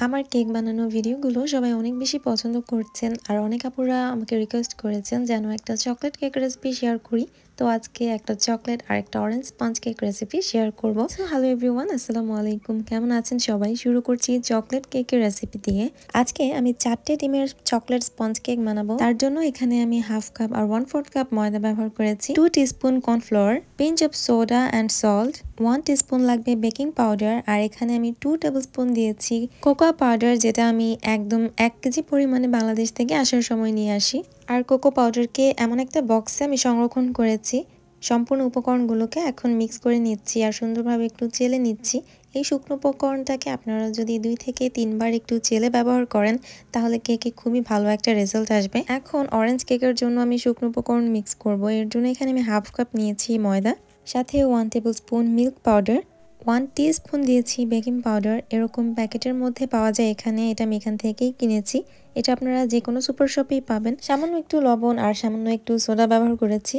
আমার কেক বানানো ভিডিওগুলো সবাই অনেক বেশি পছন্দ করছেন আর অনেক আপুরা আমাকে রিকোয়েস্ট করেছেন যেন একটা চকলেট কেক রেসিপি শেয়ার করি। তো আজকে একটা চকলেট আর একটা orange sponge cake recipe share করব। সো হ্যালো এভরিওয়ান, আসসালামু আলাইকুম। কেমন আছেন সবাই? শুরু করছি চকলেট কেকের রেসিপি দিয়ে। আজকে আমি 4টে ডিমের চকলেট স্পঞ্জ কেক বানাবো। তার জন্য এখানে আমি হাফ কাপ আর 1/4 কাপ ময়দা ব্যবহার করেছি, 2 teaspoon cornflour, pinch of soda and salt, 1 teaspoon লাগবে বেকিং পাউডার, আর এখানে আমি 2 টেবিলস্পুন দিয়েছি কোকো পাউডার, যেটা আমি একদম 1 কেজি পরিমাণে বাংলাদেশ থেকে আসার সময় নিয়ে আসি। আর কোকো পাউডারকে এমন একটা বক্সে আমি সংরক্ষণ করেছি। সম্পূর্ণ উপকরণগুলোকে এখন মিক্স করে নিচ্ছি আর সুন্দরভাবে একটু চেলে নিচ্ছি। এই শুকনো উপকরণটাকে আপনারা যদি 2 থেকে 3 বার একটু চেলে ব্যবহার করেন তাহলে কেকে খুবই ভালো একটা রেজাল্ট আসবে। এখন অরেঞ্জ কেকের জন্য আমি শুকনো উপকরণ মিক্স করব। এর জন্য এখানে আমি হাফ কাপ নিয়েছি ময়দা, সাথে 1 টেবিলস্পুন মিল্ক পাউডার, 1 টিস্পুন দিয়েছি বেকিং পাউডার। এরকম প্যাকেটের মধ্যে পাওয়া যায় এখানে, এটা আমি এখান থেকেই কিনেছি। এটা আপনারা যে কোনো সুপার শপেই পাবেন। সামান্য একটু লবণ আর সামান্য একটু সোডা ব্যবহার করেছি।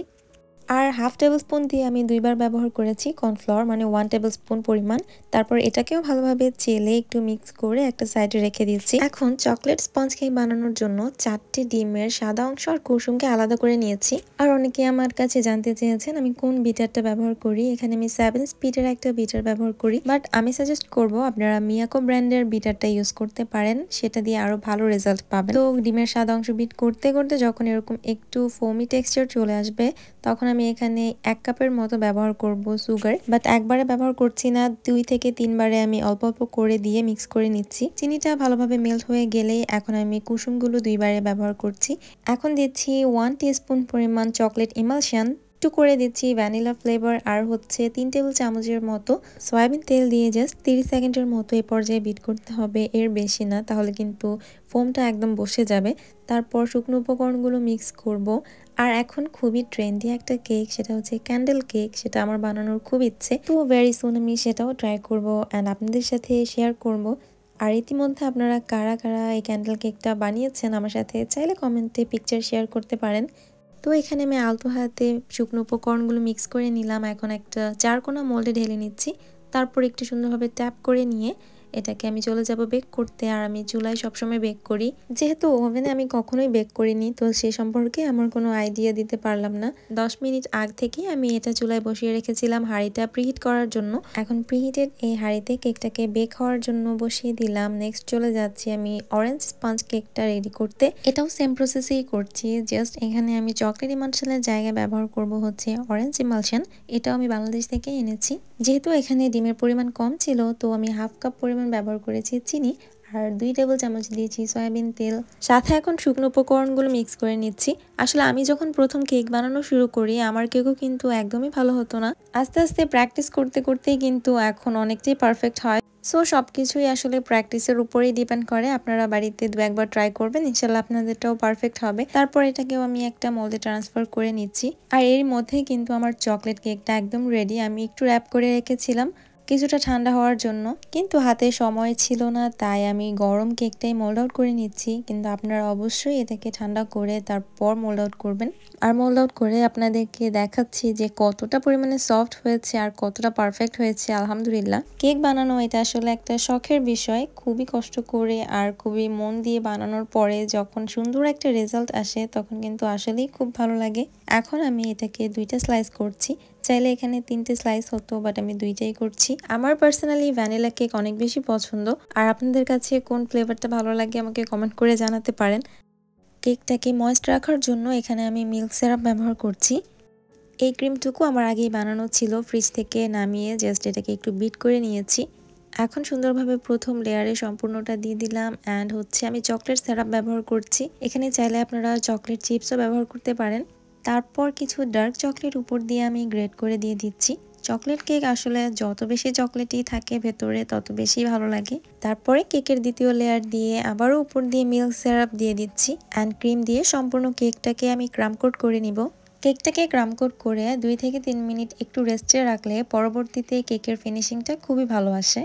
আর হাফ টেবিল স্পুন দিয়ে আমি 2 বার ব্যবহার করেছি কর্নফ্লাওয়ার, মানে 1 টেবিল স্পুন পরিমাণ। তারপর এটাকেও ভালোভাবে চেলে একটু মিক্স করে একটা সাইডে রেখে দিচ্ছি। এখন চকলেট স্পঞ্জ কেক বানানোর জন্য 4টে ডিমের সাদা অংশ আর কুসুমকে আলাদা করে নিয়েছি। আর অনেকে আমার কাছে জানতে চেয়েছেন আমি কোন বিটারটা ব্যবহার করি। এখানে আমি 7 স্পিডের একটা বিটার ব্যবহার করি, বাট আমি সাজেস্ট করব আপনারা মিয়াকো ব্র্যান্ডের বিটারটা ইউজ করতে পারেন, সেটা দিয়ে আরো ভালো রেজাল্ট পাবেন। তো ডিমের সাদা অংশ বিট করতে করতে যখন এরকম একটু ফোমি টেক্সচার চলে আসবে তখন আমি এখানে 1 কাপের মতো ব্যবহার করব সুগার, বাট একবারে ব্যবহার করছি না, 2 থেকে 3 বারে আমি অল্প অল্প করে দিয়ে মিক্স করে নিচ্ছি। চিনিটা ভালোভাবে মেল্ট হয়ে গেলেই এখন আমি কুসুমগুলো 2 বারে ব্যবহার করছি। এখন দিচ্ছি 1 টিস্পুন পরিমাণ চকলেট ইমালশন, একটু করে দিচ্ছি ভ্যানিলা ফ্লেভার, আর হচ্ছে 3 টেবিল চামচের মতো সয়াবিন তেল দিয়ে জাস্ট 30 সেকেন্ডের মতো এই পর্যায়ে বিট করতে হবে, এর বেশি না, তাহলে কিন্তু ফোমটা একদম বসে যাবে। তারপর শুকনো উপকরণগুলো মিক্স করব। আর এখন খুবই ট্রেন্ডি একটা কেক, সেটা হচ্ছে ক্যান্ডেল কেক, সেটা আমার বানানোর খুব ইচ্ছে। তো ভেরি সুন আমি সেটাও ট্রাই করব অ্যান্ড আপনাদের সাথে শেয়ার করব। আর ইতিমধ্যে আপনারা কারা কারা এই ক্যান্ডেল কেকটা বানিয়েছেন আমার সাথে চাইলে কমেন্টে পিকচার শেয়ার করতে পারেন। তো এখানে আমি আলতো হাতে শুকনো উপকরণগুলো মিক্স করে নিলাম। এখন একটা 4 কোণা মোল্ডে ঢেলে নিচ্ছি। তারপর একটু সুন্দরভাবে ট্যাপ করে নিয়ে এটাকে আমি চলে যাব বেক করতে। আর আমি চুলায় সবসময় বেক করি, যেহেতু ওভেনে আমি কখনোই বেক করিনি তো সে সম্পর্কে আমার কোনো আইডিয়া দিতে পারলাম না। 10 মিনিট আগ থেকে আমি এটা চুলায় বসিয়ে রেখেছিলাম হাঁড়িটা প্রিহিট করার জন্য। এখন প্রিহিটেড এই হাঁড়িতে কেকটাকে বেক হওয়ার জন্য বসিয়ে দিলাম। নেক্সট চলে যাচ্ছি আমি অরেঞ্জ স্পঞ্জ কেকটা রেডি করতে। এটাও সেম প্রসেসেই করছি, জাস্ট এখানে আমি চকলেট ইমালশনের জায়গায় ব্যবহার করব হচ্ছে অরেঞ্জ ইমালশন। এটাও আমি বাংলাদেশ থেকে এনেছি। যেহেতু এখানে ডিমের পরিমাণ কম ছিল তো আমি হাফ কাপ পরিমাণ ব্যবহার করেছি চিনি, আর 2 টেবিল চামচ দিয়েছি সয়াবিন তেল। সাথে এখন শুকনো উপকরণগুলো মিক্স করে নিচ্ছি। আসলে আমি যখন প্রথম কেক বানানো শুরু করি আমার কেকও কিন্তু একদমই ভালো হতো না। আস্তে আস্তে প্র্যাকটিস করতে করতেই কিন্তু এখন অনেকটাই পারফেক্ট হয়। সো সবকিছুই আসলে প্র্যাকটিসের উপরেই ডিপেন্ড করে। আপনারা বাড়িতে 2-1 বার ট্রাই করবেন, ইনশাল্লাহ আপনাদেরটাও পারফেক্ট হবে। তারপর এটাকেও আমি একটা মোল্ডে ট্রান্সফার করে নিচ্ছি। আর এর মধ্যেই কিন্তু আমার চকলেট কেকটা একদম রেডি। আমি একটু র্যাপ করে রেখেছিলাম কিছুটা ঠান্ডা হওয়ার জন্য, কিন্তু হাতে সময় ছিল না, তাই আমি গরম কেকটাই মোল্ড আউট করে নিচ্ছি। কিন্তু আপনারা অবশ্যই এটাকে ঠান্ডা করে তারপর মোল্ড আউট করবেন। আর মোল্ড আউট করে আপনাদেরকে দেখাচ্ছি যে কতটা পরিমাণে সফট হয়েছে আর কতটা পারফেক্ট হয়েছে। আলহামদুলিল্লাহ, কেক বানানো এটা আসলে একটা শখের বিষয়, খুবই কষ্ট করে আর খুবই মন দিয়ে বানানোর পরে যখন সুন্দর একটা রেজাল্ট আসে তখন কিন্তু আসলেই খুব ভালো লাগে। এখন আমি এটাকে 2টা স্লাইস করছি, চাইলে এখানে 3টে স্লাইস হতো, বাট আমি 2টাই করছি। আমার পার্সোনালি ভ্যানিলা কেক অনেক বেশি পছন্দ। আর আপনাদের কাছে কোন ফ্লেভারটা ভালো লাগে আমাকে কমেন্ট করে জানাতে পারেন। কেকটাকে ময়েস্ট রাখার জন্য এখানে আমি মিল্ক সিরাপ ব্যবহার করছি। এই ক্রিমটুকু আমার আগেই বানানো ছিল, ফ্রিজ থেকে নামিয়ে জাস্ট এটাকে একটু বিট করে নিয়েছি। এখন সুন্দরভাবে প্রথম লেয়ারে সম্পূর্ণটা দিয়ে দিলাম। অ্যান্ড হচ্ছে আমি চকলেট সিরাপ ব্যবহার করছি, এখানে চাইলে আপনারা চকলেট চিপসও ব্যবহার করতে পারেন। তারপর কিছু ডার্ক চকলেট উপর দিয়ে আমি গ্রেট করে দিয়ে দিচ্ছি। চকলেট কেক আসলে যত বেশি চকলেটই থাকে ভেতরে তত বেশি ভালো লাগে। তারপরে কেকের দ্বিতীয় লেয়ার দিয়ে আবারও উপর দিয়ে মিল্ক সিরাপ দিয়ে দিচ্ছি অ্যান্ড ক্রিম দিয়ে সম্পূর্ণ কেকটাকে আমি ক্রাম কোট করে নিব। কেকটাকে ক্রাম কোট করে 2 থেকে 3 মিনিট একটু রেস্টে রাখলে পরবর্তীতে কেকের ফিনিশিংটা খুবই ভালো আসে।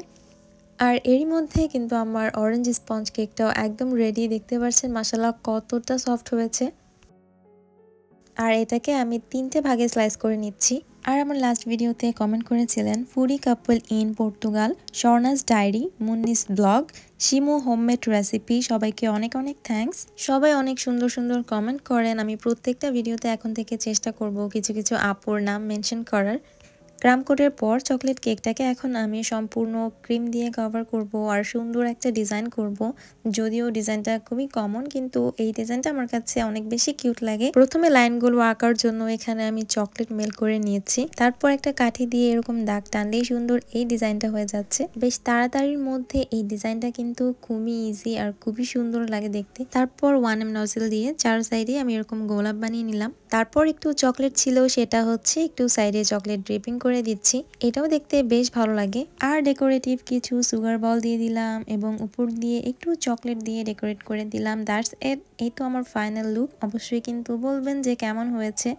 আর এরই মধ্যে কিন্তু আমার অরেঞ্জ স্পঞ্জ কেকটাও একদম রেডি, দেখতে পাচ্ছেন মাশাআল্লাহ কতটা সফট হয়েছে। আর এটাকে আমি 3টে ভাগে স্লাইস করে নিচ্ছি। আর আমার লাস্ট ভিডিওতে কমেন্ট করেছিলেন foodie couple in Portugal, Swarna's diary, Munni's blog, Shimu homemade recipe. সবাইকে অনেক অনেক থ্যাঙ্কস। সবাই অনেক সুন্দর সুন্দর কমেন্ট করেন। আমি প্রত্যেকটা ভিডিওতে এখন থেকে চেষ্টা করব কিছু কিছু আপুর নাম মেনশন করার। ক্রাম কোটের পর চকলেট কেকটাকে এখন আমি সম্পূর্ণ ক্রিম দিয়ে কভার করব আর সুন্দর একটা ডিজাইন করব। যদিও ডিজাইনটা খুবই কমন, কিন্তু এই ডিজাইনটা আমার কাছে অনেক বেশি কিউট লাগে। প্রথমে লাইনগুলো আঁকার জন্য এখানে আমি চকলেট মেল্ট করে নিয়েছি। তারপর একটা কাঠি দিয়ে এরকম দাগ টানলেই সুন্দর এই ডিজাইনটা হয়ে যাচ্ছে। বেশ তাড়াতাড়ির মধ্যে এই ডিজাইনটা কিন্তু খুবই ইজি আর খুবই সুন্দর লাগে দেখতে। তারপর 1M নজল দিয়ে চার সাইডে আমি এরকম গোলাপ বানিয়ে নিলাম। তারপর একটু চকলেট ছিল, সেটা হচ্ছে একটু সাইডে চকলেট ড্রিপিং করে দিচ্ছি। এটাও দেখতে বেশ ভালো লাগে। আর ডেকোরেটিভ কিছু সুগার বল দিয়ে দিলাম এবং উপর দিয়ে একটু চকলেট দিয়ে ডেকোরেট করে দিলাম। That's it. এই তো আমার ফাইনাল লুক। অবশ্যই কিন্তু বলবেন যে কেমন হয়েছে।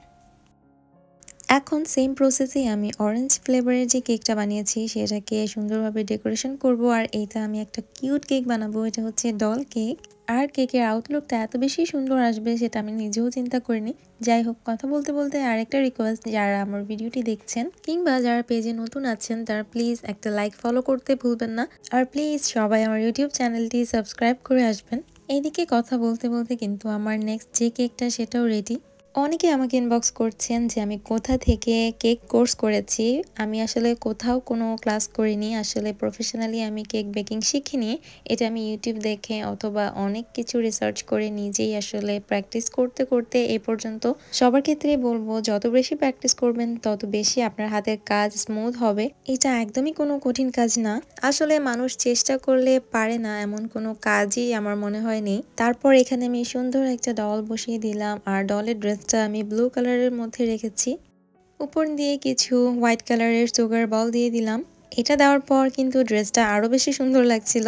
এখন সেম প্রসেসে আমি অরেঞ্জ ফ্লেভারের যে কেকটা বানিয়েছি সেটাকে সুন্দরভাবে ডেকোরেশন করব। আর এইটা আমি একটা কিউট কেক বানাবো। এটা হচ্ছে ডল কেক। আর কেকের আউটলুকটা এত বেশি সুন্দর আসবে সেটা আমি নিজেও চিন্তা করিনি। যাই হোক, কথা বলতে বলতে আরেকটা রিকোয়েস্ট, যারা আমার ভিডিওটি দেখছেন কিংবা যারা পেজে নতুন আছেন তারা প্লিজ একটা লাইক ফলো করতে ভুলবেন না। আর প্লিজ সবাই আমার ইউটিউব চ্যানেলটি সাবস্ক্রাইব করে আসবেন। এইদিকে কথা বলতে বলতে কিন্তু আমার নেক্সট যে কেকটা সেটাও রেডি। অনেকে আমাকে ইনবক্স করছেন যে আমি কোথা থেকে কেক কোর্স করেছি। আমি আসলে কোথাও কোনো ক্লাস করিনি। আসলে প্রফেশনালি আমি কেক বেকিং শিখিনি। এটা আমি ইউটিউব দেখে অথবা অনেক কিছু রিসার্চ করে নিজেই আসলে প্র্যাকটিস করতে করতে এ পর্যন্ত। সবার ক্ষেত্রে বলবো, যত বেশি প্র্যাকটিস করবেন তত বেশি আপনার হাতের কাজ স্মুথ হবে। এটা একদমই কোনো কঠিন কাজ না। আসলে মানুষ চেষ্টা করলে পারে না এমন কোনো কাজই আমার মনে হয় নেই। তারপর এখানে আমি সুন্দর একটা ডল বসিয়ে দিলাম আর ডলের ড্রেসটা আমি ব্লু কালারের মধ্যে রেখেছি। উপর দিয়ে কিছু হোয়াইট কালারের সুগার বল দিয়ে দিলাম। এটা দেওয়ার পর কিন্তু ড্রেসটা আরো বেশি সুন্দর লাগছিল।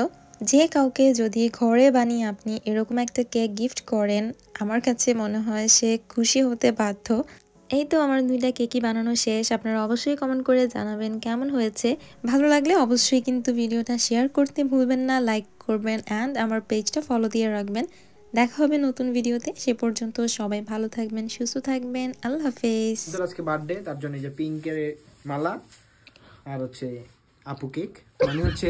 যে কাউকে যদি ঘরে বানিয়ে আপনি এরকম একটা কেক গিফট করেন, আমার কাছে মনে হয় সে খুশি হতে বাধ্য। এই তো আমার দুইটা কেকই বানানো শেষ। আপনারা অবশ্যই কমেন্ট করে জানাবেন কেমন হয়েছে। ভালো লাগলে অবশ্যই কিন্তু ভিডিওটা শেয়ার করতে ভুলবেন না, লাইক করবেন অ্যান্ড আমার পেজটা ফলো দিয়ে রাখবেন। দেখা হবে নতুন ভিডিওতে। সে পর্যন্ত সবাই ভালো থাকবেন, সুস্থ থাকবেন। আল্লাহ হাফেজ। আজকে বার্থডে, তার জন্য যে পিঙ্কের মালা আর হচ্ছে আপু কেক মানে হচ্ছে